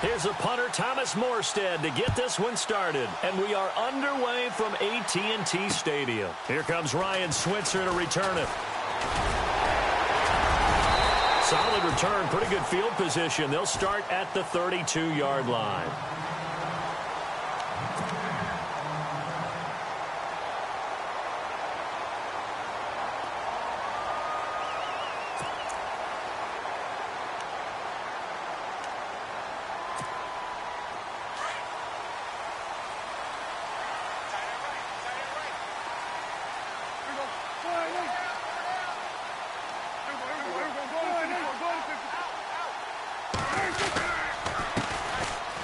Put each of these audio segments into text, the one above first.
Here's the punter, Thomas Morstead, to get this one started. And we are underway from AT&T Stadium. Here comes Ryan Switzer to return it. Solid return, pretty good field position. They'll start at the 32-yard line.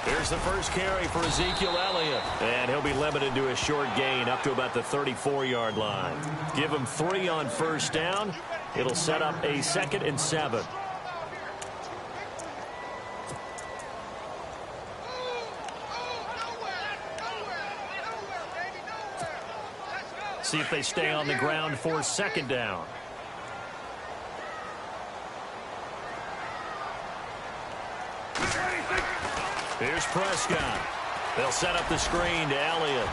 Here's the first carry for Ezekiel Elliott. And he'll be limited to a short gain up to about the 34-yard line. Give him 3 on first down. It'll set up a 2nd and 7. See if they stay on the ground for 2nd down. Here's Prescott. They'll set up the screen to Elliott.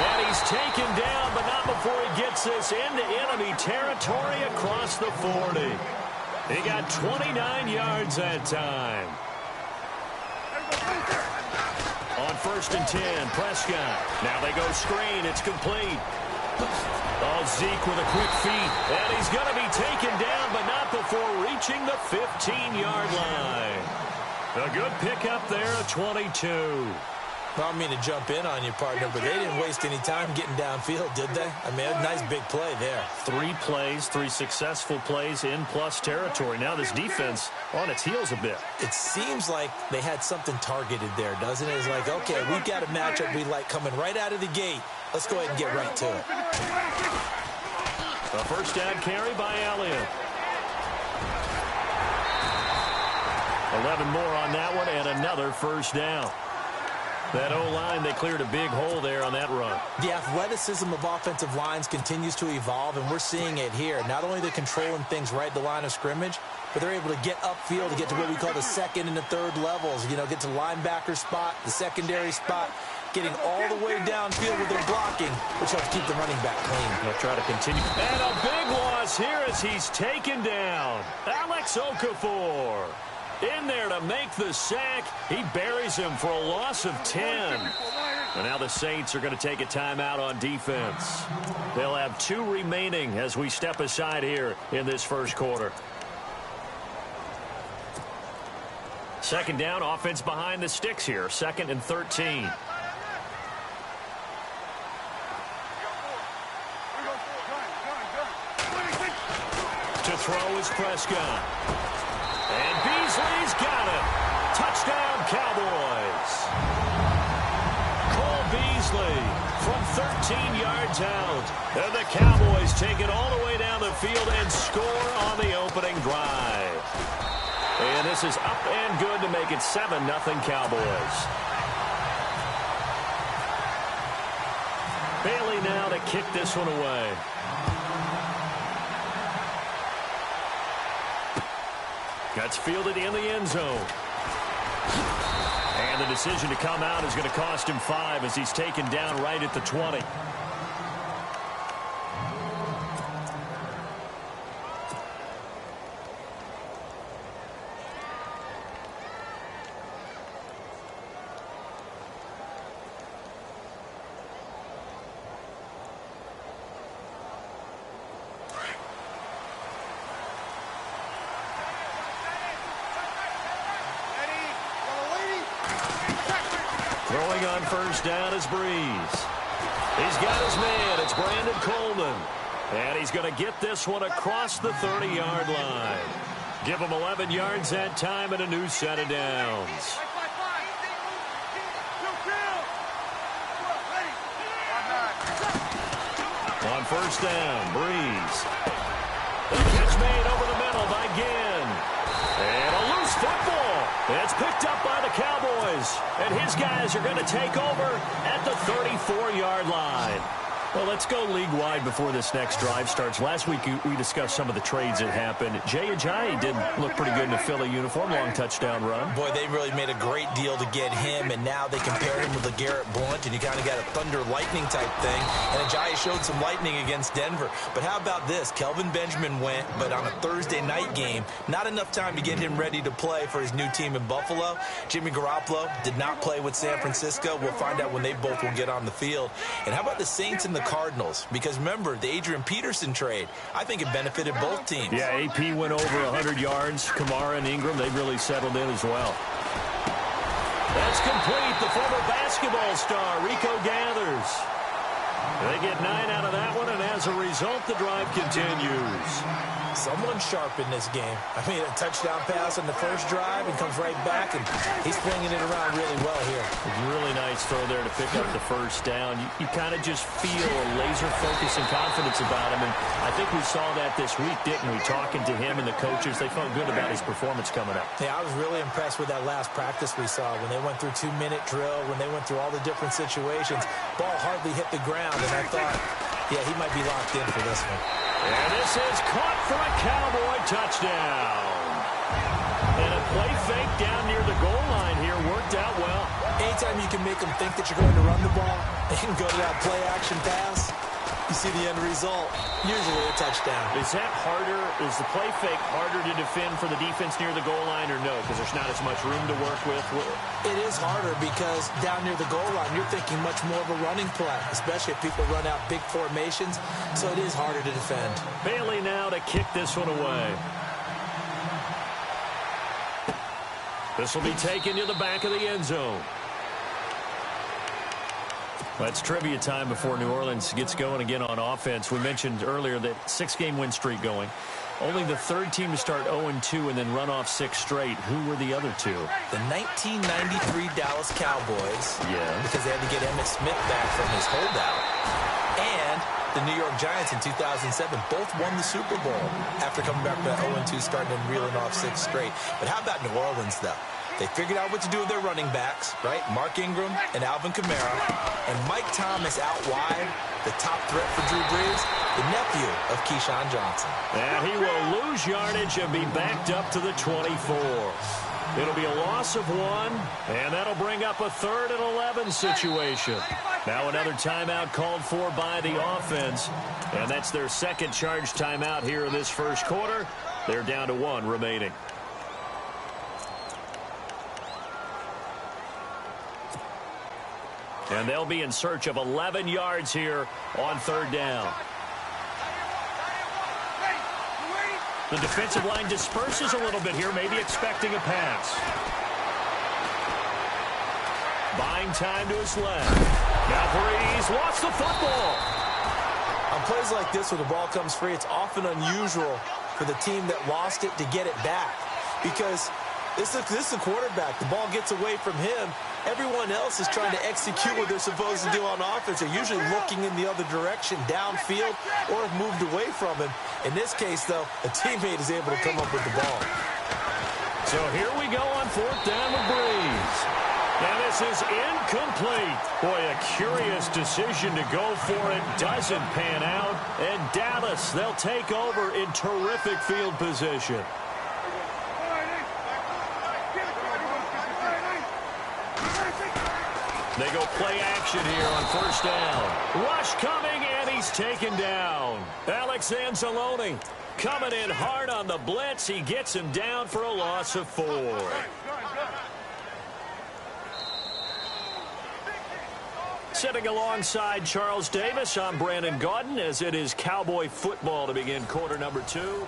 And he's taken down, but not before he gets this into enemy territory across the 40. He got 29 yards that time. On 1st and 10, Prescott. Now they go screen. It's complete. Oh, Zeke with a quick feed. And he's going to be taken down, but not before reaching the 15-yard line. A good pickup there, a 22. Well, I mean to jump in on you, partner, but they didn't waste any time getting downfield, did they? I mean, a nice big play there. 3 plays, 3 successful plays in plus territory. Now this defense on its heels a bit. It seems like they had something targeted there, doesn't it? It's like, okay, we've got a matchup we like coming right out of the gate. Let's go ahead and get right to it. A first down carry by Elliott. 11 more on that one and another first down. That O-line, they cleared a big hole there on that run. The athleticism of offensive lines continues to evolve, and we're seeing it here. Not only they're controlling things right at the line of scrimmage, but they're able to get upfield to get to what we call the 2nd and the 3rd levels. You know, get to linebacker spot, the secondary spot, getting all the way downfield with their blocking, which helps keep the running back clean. They'll try to continue. And a big loss here as he's taken down. Alex Okafor in there to make the sack. He buries him for a loss of 10. And now the Saints are going to take a timeout on defense. They'll have 2 remaining as we step aside here in this first quarter. 2nd down, offense behind the sticks here. 2nd and 13. To throw is Prescott. And Beasley's got it. Touchdown, Cowboys. Cole Beasley from 13 yards out. And the Cowboys take it all the way down the field and score on the opening drive. And this is up and good to make it 7-0 Cowboys. Bailey now to kick this one away. That's fielded in the end zone. And the decision to come out is going to cost him 5 as he's taken down right at the 20. Throwing on first down is Breeze. He's got his man. It's Brandon Coleman. And he's going to get this one across the 30-yard line. Give him 11 yards that time and a new set of downs. On first down, Breeze. The catch made over the middle by Ginn. And a loose football. It's picked up by the Cowboys. And his guys are going to take over at the 34-yard line. Well, let's go league-wide before this next drive starts. Last week, we discussed some of the trades that happened. Jay Ajayi did look pretty good in a Philly uniform, long touchdown run. Boy, they really made a great deal to get him, and now they compare him with LeGarrette Blount, and you kind of got a thunder-lightning type thing. And Ajayi showed some lightning against Denver. But how about this? Kelvin Benjamin went, but on a Thursday night game, not enough time to get him ready to play for his new team in Buffalo. Jimmy Garoppolo did not play with San Francisco. We'll find out when they both will get on the field. And how about the Saints and the Cardinals? Because remember, the Adrian Peterson trade, I think it benefited both teams. Yeah, AP went over 100 yards. Kamara and Ingram, they really settled in as well. That's complete. The former basketball star, Rico gathers. They get 9 out of that one, and as a result, the drive continues. Someone sharp in this game. I mean, a touchdown pass on the first drive and comes right back, and he's flinging it around really well here. Really nice throw there to pick up the first down. You kind of just feel a laser focus and confidence about him, and I think we saw that this week, didn't we? Talking to him and the coaches, they felt good about his performance coming up. Yeah, I was really impressed with that last practice we saw when they went through 2-minute drill, when they went through all the different situations. Ball hardly hit the ground, and I thought, yeah, he might be locked in for this one. And this is caught for a Cowboy touchdown. And a play fake down near the goal line here worked out well. Anytime you can make them think that you're going to run the ball, they can go to that play-action pass. You see the end result, usually a touchdown. Is that harder? Is the play fake harder to defend for the defense near the goal line or no? Because there's not as much room to work with? It is harder because down near the goal line, you're thinking much more of a running play, especially if people run out big formations. So it is harder to defend. Bailey now to kick this one away. This will be taken to the back of the end zone. That's trivia time before New Orleans gets going again on offense. We mentioned earlier that 6-game win streak going. Only the third team to start 0-2 and then run off 6 straight. Who were the other two? The 1993 Dallas Cowboys. Yeah. Because they had to get Emmitt Smith back from his holdout. And the New York Giants in 2007 both won the Super Bowl after coming back to 0-2, starting and reeling off 6 straight. But how about New Orleans, though? They figured out what to do with their running backs, right? Mark Ingram and Alvin Kamara. And Mike Thomas out wide, the top threat for Drew Brees, the nephew of Keyshawn Johnson. And he will lose yardage and be backed up to the 24. It'll be a loss of 1, and that'll bring up a 3rd and 11 situation. Now another timeout called for by the offense, and that's their second charge timeout here in this first quarter. They're down to 1 remaining. And they'll be in search of 11 yards here on 3rd down. The defensive line disperses a little bit here, maybe expecting a pass. Buying time to his left. Now Breeze lost the football. On plays like this where the ball comes free, it's often unusual for the team that lost it to get it back. Because this is the quarterback. The ball gets away from him. Everyone else is trying to execute what they're supposed to do on offense. They're usually looking in the other direction, downfield, or have moved away from him. In this case, though, a teammate is able to come up with the ball. So here we go on 4th down with Breeze. And this is incomplete. Boy, a curious decision to go for it. Doesn't pan out. And Dallas, they'll take over in terrific field position. They go play action here on 1st down. Rush coming, and he's taken down. Alex Anzalone coming in hard on the blitz. He gets him down for a loss of 4. Sitting alongside Charles Davis, I'm Brandon Gaudin, as it is Cowboy football to begin quarter number 2.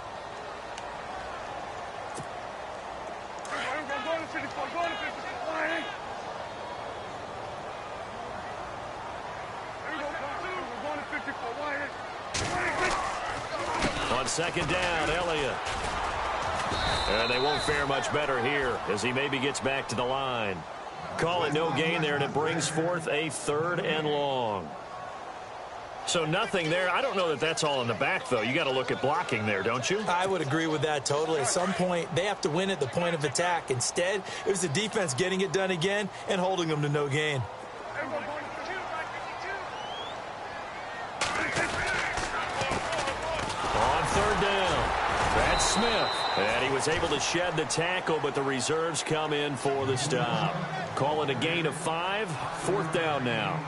On 2nd down, Elliott. And they won't fare much better here as he maybe gets back to the line. Call it no gain there, and it brings forth a 3rd and long. So nothing there. I don't know that that's all in the back, though. You got to look at blocking there, don't you? I would agree with that totally. At some point, they have to win at the point of attack. Instead, it was the defense getting it done again and holding them to no gain. third down. That's Smith. And he was able to shed the tackle, but the reserves come in for the stop. Call it a gain of 5. Fourth down now.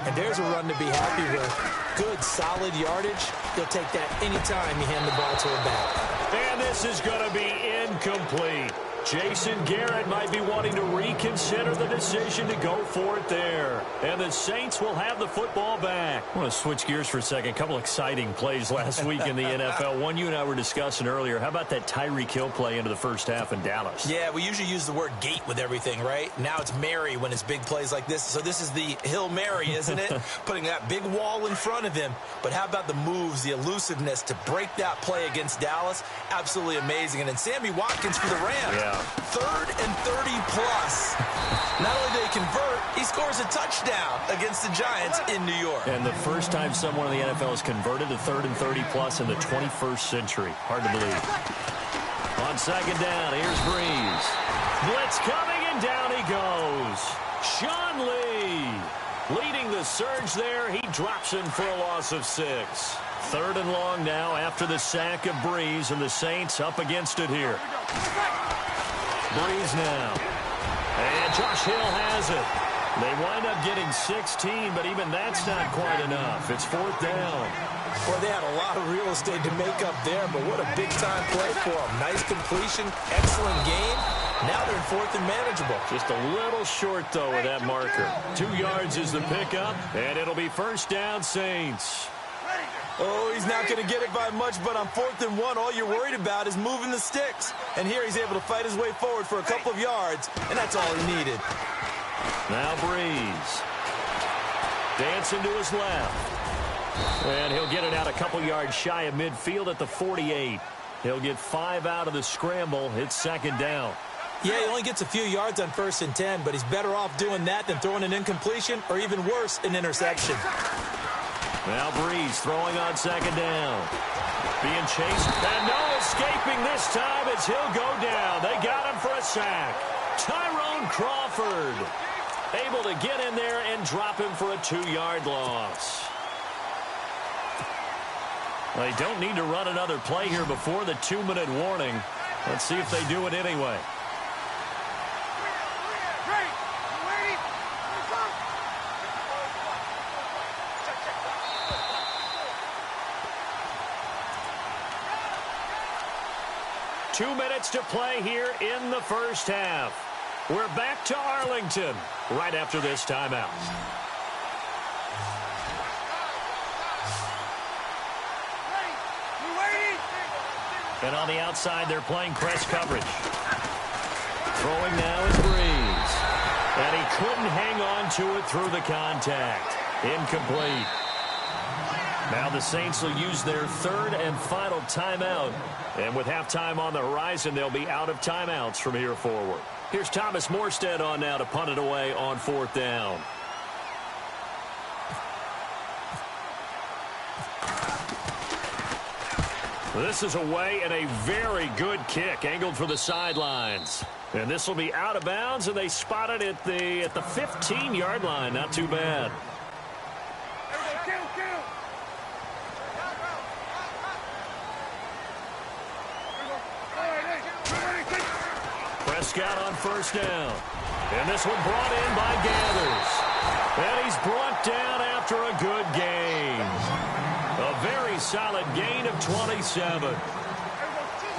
And there's a run to be happy with. Good, solid yardage. He'll take that anytime you hand the ball to him back. And this is going to be incomplete. Jason Garrett might be wanting to reconsider the decision to go for it there. And the Saints will have the football back. I want to switch gears for a second. A couple exciting plays last week in the NFL. One you and I were discussing earlier. How about that Tyreek Hill play into the first half in Dallas? Yeah, we usually use the word gate with everything, right? Now it's Mary when it's big plays like this. So this is the Hill Mary, isn't it? Putting that big wall in front of him. But how about the moves, the elusiveness to break that play against Dallas? Absolutely amazing. And then Sammy Watkins for the Rams. Yeah. 3rd and 30 plus. Not only do they convert, he scores a touchdown against the Giants in New York. And the first time someone in the NFL has converted to 3rd and 30 plus in the 21st century. Hard to believe. On second down, here's Breeze. Blitz coming, and down he goes. Sean Lee leading the surge there. He drops him for a loss of 6. 3rd and long now after the sack of Breeze, and the Saints up against it here. Breeze now. And Josh Hill has it. They wind up getting 16, but even that's not quite enough. It's 4th down. Well, they had a lot of real estate to make up there, but what a big-time play for them. Nice completion, excellent game. Now they're in 4th and manageable. Just a little short, though, with that marker. 2 yards is the pickup, and it'll be first down, Saints. Oh, he's not going to get it by much, but on 4th and 1, all you're worried about is moving the sticks. And here he's able to fight his way forward for a couple of yards, and that's all he needed. Now Breeze. Dancing to his left. And he'll get it out a couple yards shy of midfield at the 48. He'll get 5 out of the scramble. It's second down. Yeah, he only gets a few yards on 1st and 10, but he's better off doing that than throwing an incompletion or even worse, an interception. Now Breeze throwing on second down. Being chased, and no escaping this time as he'll go down. They got him for a sack. Tyrone Crawford able to get in there and drop him for a 2-yard loss. They don't need to run another play here before the 2-minute warning. Let's see if they do it anyway. Two minutes to play here in the first half. We're back to Arlington right after this timeout. And on the outside, they're playing press coverage. Throwing now is Breeze. And he couldn't hang on to it through the contact. Incomplete. Now the Saints will use their 3rd and final timeout. And with halftime on the horizon, they'll be out of timeouts from here forward. Here's Thomas Morstead on now to punt it away on 4th down. This is away and a very good kick angled for the sidelines. And this will be out of bounds, and they spot it at the 15-yard line. Not too bad. Prescott on 1st down. And this one brought in by Gathers. And he's brought down after a good gain. A very solid gain of 27.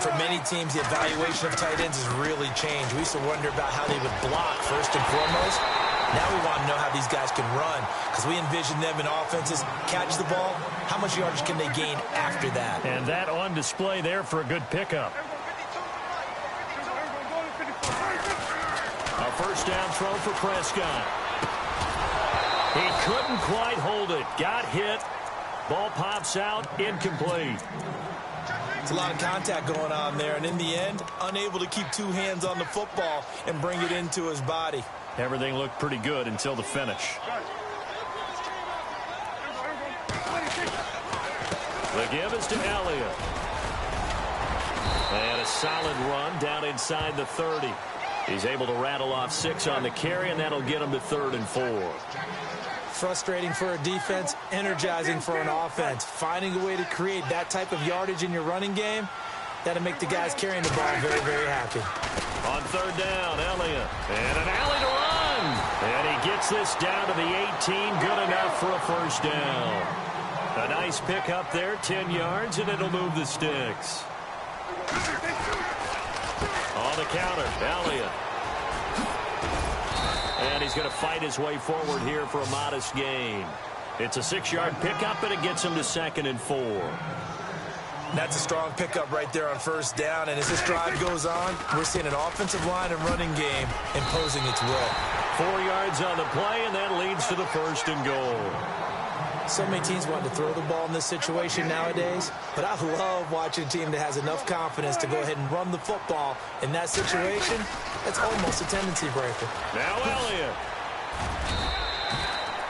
For many teams, the evaluation of tight ends has really changed. We used to wonder about how they would block first and foremost. Now we want to know how these guys can run, because we envision them in offenses catch the ball. How much yardage can they gain after that? And that on display there for a good pickup. A first down throw for Prescott. He couldn't quite hold it. Got hit. Ball pops out. Incomplete. It's a lot of contact going on there, and in the end, unable to keep 2 hands on the football and bring it into his body. Everything looked pretty good until the finish. The give is to Elliott. And a solid run down inside the 30. He's able to rattle off 6 on the carry, and that'll get him to 3rd and 4. Frustrating for a defense, energizing for an offense. Finding a way to create that type of yardage in your running game, that'll make the guys carrying the ball very, very happy. On third down, Elliott. And an alley to run. And he gets this down to the 18. Good enough for a first down. A nice pickup there, 10 yards, and it'll move the sticks. On the counter, Elliott. And he's going to fight his way forward here for a modest gain. It's a 6-yard pickup, and it gets him to 2nd and 4. That's a strong pickup right there on first down. And as this drive goes on, we're seeing an offensive line and running game imposing its will. 4 yards on the play, and that leads to the 1st and goal. So many teams want to throw the ball in this situation nowadays, but I love watching a team that has enough confidence to go ahead and run the football. In that situation, that's almost a tendency breaker. Now Elliott.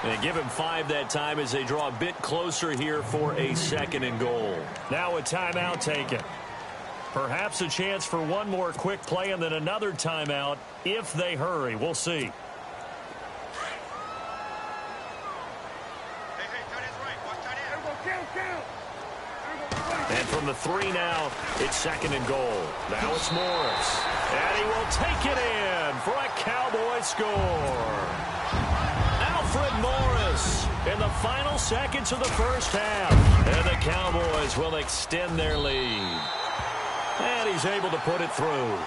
They give him 5 that time as they draw a bit closer here for a 2nd and goal. Now a timeout taken. Perhaps a chance for one more quick play and then another timeout if they hurry. We'll see. And from the 3 now, it's 2nd and goal. Now it's Morris. And he will take it in for a Cowboy score. Alfred Morris in the final seconds of the first half. And the Cowboys will extend their lead. And he's able to put it through.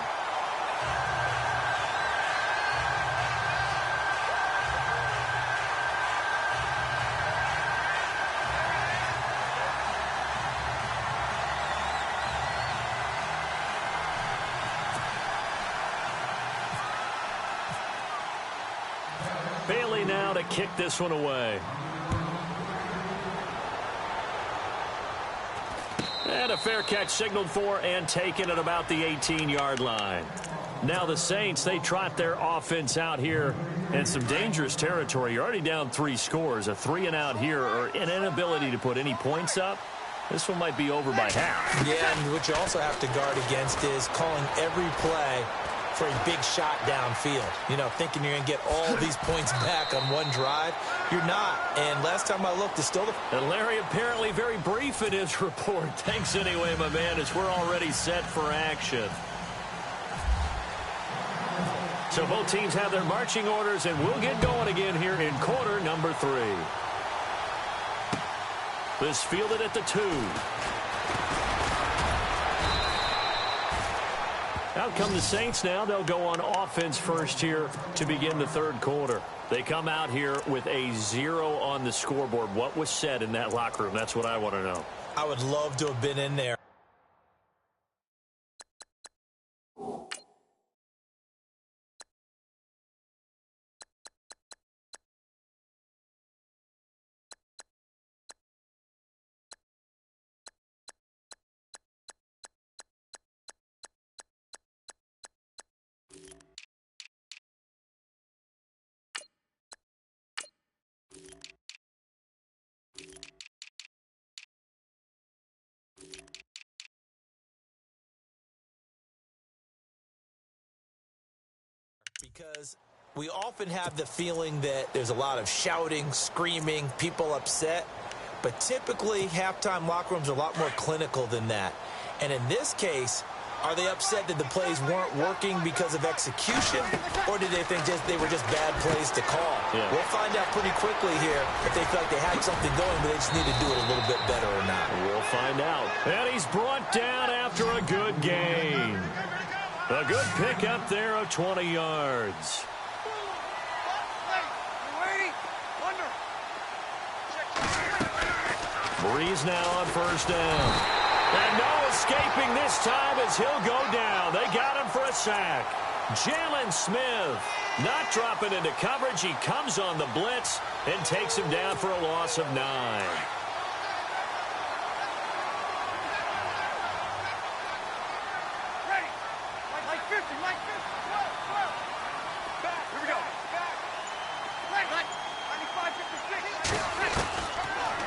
Bailey now to kick this one away. And a fair catch signaled for and taken at about the 18-yard line. Now the Saints, they trot their offense out here in some dangerous territory. You're already down 3 scores. A 3-and-out here or an inability to put any points up. This one might be over by half. Yeah, and what you also have to guard against is calling every play for a big shot downfield. You know, thinking you're going to get all these points back on one drive. You're not. And last time I looked, it's still the... And Larry apparently very brief in his report. Thanks anyway, my man, as we're already set for action. So both teams have their marching orders, and we'll get going again here in quarter number 3. This fielded at the 2. Out come the Saints now. They'll go on offense first here to begin the 3rd quarter. They come out here with a 0 on the scoreboard. What was said in that locker room? That's what I want to know. I would love to have been in there. Because we often have the feeling that there's a lot of shouting, screaming, people upset. But typically, halftime locker rooms are a lot more clinical than that. And in this case, are they upset that the plays weren't working because of execution? Or did they think they were just bad plays to call? Yeah. We'll find out pretty quickly here if they feel like they had something going, but they just need to do it a little bit better or not. We'll find out. And he's brought down after a good gain. A good pickup there of 20 yards. Breeze now on first down. And no escaping this time as he'll go down. They got him for a sack. Jalen Smith not dropping into coverage. He comes on the blitz and takes him down for a loss of 9.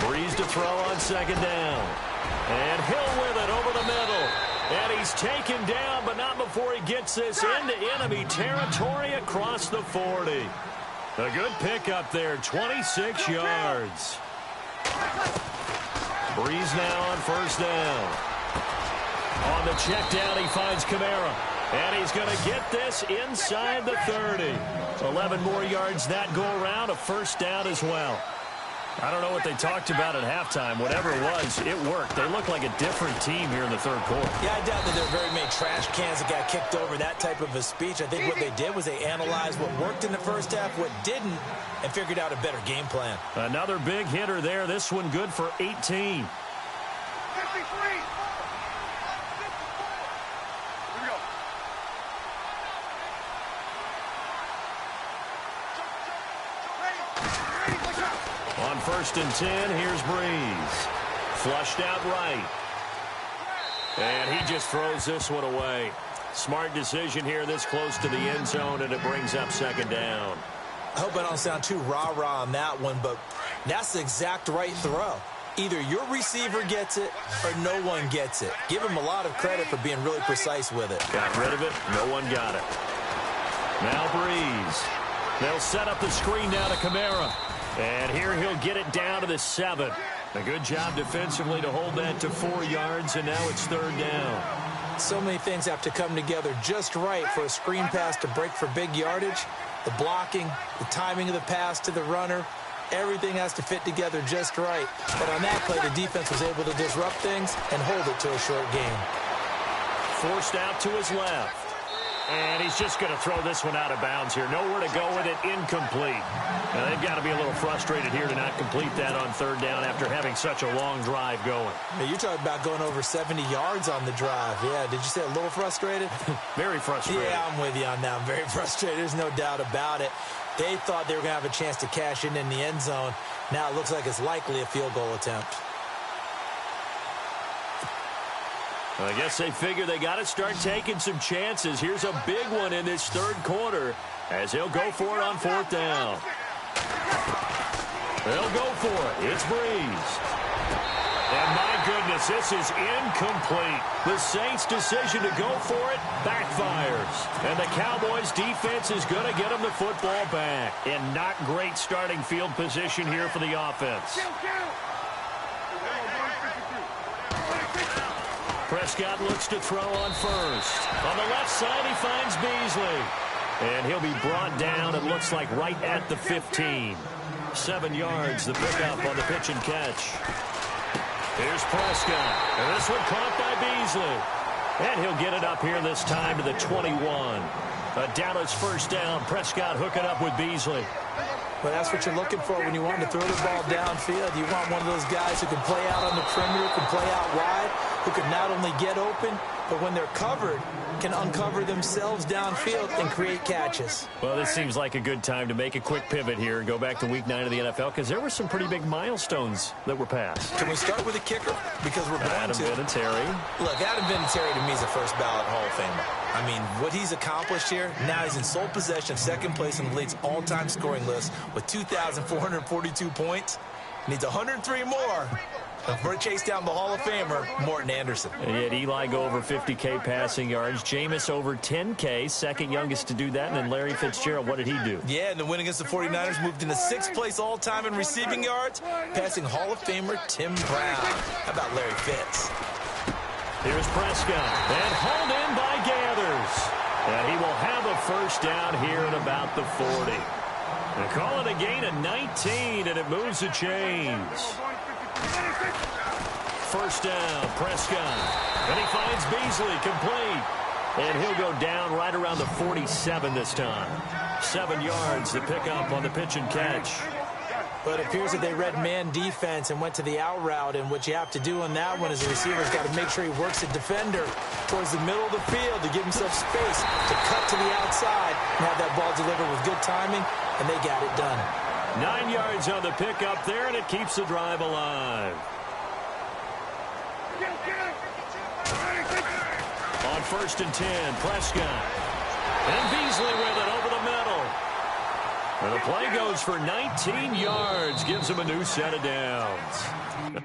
Breeze to throw on second down. And Hill with it over the middle. And he's taken down, but not before he gets this into enemy territory across the 40. A good pickup there, 26 yards. Breeze now on first down. On the check down, he finds Kamara. And he's going to get this inside the 30. 11 more yards that go around, a first down as well. I don't know what they talked about at halftime. Whatever it was, it worked. They look like a different team here in the third quarter. Yeah, I doubt that there are very many trash cans that got kicked over, that type of a speech. I think what they did was they analyzed what worked in the first half, what didn't, and figured out a better game plan. Another big hitter there. This one good for 18. 53. On first and 10, here's Breeze. Flushed out right. And he just throws this one away. Smart decision here this close to the end zone, and it brings up second down. I hope I don't sound too rah-rah on that one, but that's the exact right throw. Either your receiver gets it or no one gets it. Give him a lot of credit for being really precise with it. Got rid of it. No one got it. Now Breeze. They'll set up the screen now to Kamara. And here he'll get it down to the 7. A good job defensively to hold that to 4 yards, and now it's third down. So many things have to come together just right for a screen pass to break for big yardage. The blocking, the timing of the pass to the runner, everything has to fit together just right. But on that play, the defense was able to disrupt things and hold it to a short game. Forced out to his left. And he's just going to throw this one out of bounds here. Nowhere to go with it, incomplete. Now, they've got to be a little frustrated here to not complete that on third down after having such a long drive going. Hey, you're talking about going over 70 yards on the drive. Yeah, did you say a little frustrated? Very frustrated. Yeah, I'm with you on that. I'm very frustrated. There's no doubt about it. They thought they were going to have a chance to cash in the end zone. Now it looks like it's likely a field goal attempt. Well, I guess they figure they got to start taking some chances. Here's a big one in this third quarter as he'll go for it on fourth down. They'll go for it. It's Breeze. And my goodness, this is incomplete. The Saints' decision to go for it backfires. And the Cowboys' defense is going to get them the football back. And not great starting field position here for the offense. Prescott looks to throw on first. On the left side, he finds Beasley. And he'll be brought down, it looks like, right at the 15. 7 yards, the pickup on the pitch and catch. Here's Prescott. And this one caught by Beasley. And he'll get it up here this time to the 21. A Dallas first down. Prescott hooking up with Beasley. Well, that's what you're looking for when you want to throw the ball downfield. You want one of those guys who can play out on the perimeter, can play out wide, who can not only get open, but when they're covered, can uncover themselves downfield and create catches. Well, this seems like a good time to make a quick pivot here and go back to Week 9 of the NFL because there were some pretty big milestones that were passed. Can we start with a kicker? Because we're going to. Adam Vinatieri. Look, Adam Vinatieri to me is a first ballot Hall of Famer. I mean, what he's accomplished here, now he's in sole possession of second place in the league's all-time scoring list with 2,442 points. Needs 103 more. We're chase down the Hall of Famer, Morton Anderson. And yet Eli go over 50K passing yards. Jameis over 10K, second youngest to do that. And then Larry Fitzgerald, what did he do? Yeah, and the win against the 49ers moved into 6th place all-time in receiving yards, passing Hall of Famer Tim Brown. How about Larry Fitz? Here's Prescott, and hauled in by Gathers. And he will have a first down here at about the 40. They call it a gain of 19, and it moves the chains. First down, Prescott. And he finds Beasley complete. And he'll go down right around the 47 this time. 7 yards, the pickup on the pitch and catch. But it appears that they read man defense and went to the out route. And what you have to do on that one is the receiver's got to make sure he works the defender towards the middle of the field to give himself space to cut to the outside and have that ball delivered with good timing. And they got it done. 9 yards on the pickup there, and it keeps the drive alive. On first and 10, Prescott. And Beasley with it over the middle. And the play goes for 19 yards, gives him a new set of downs.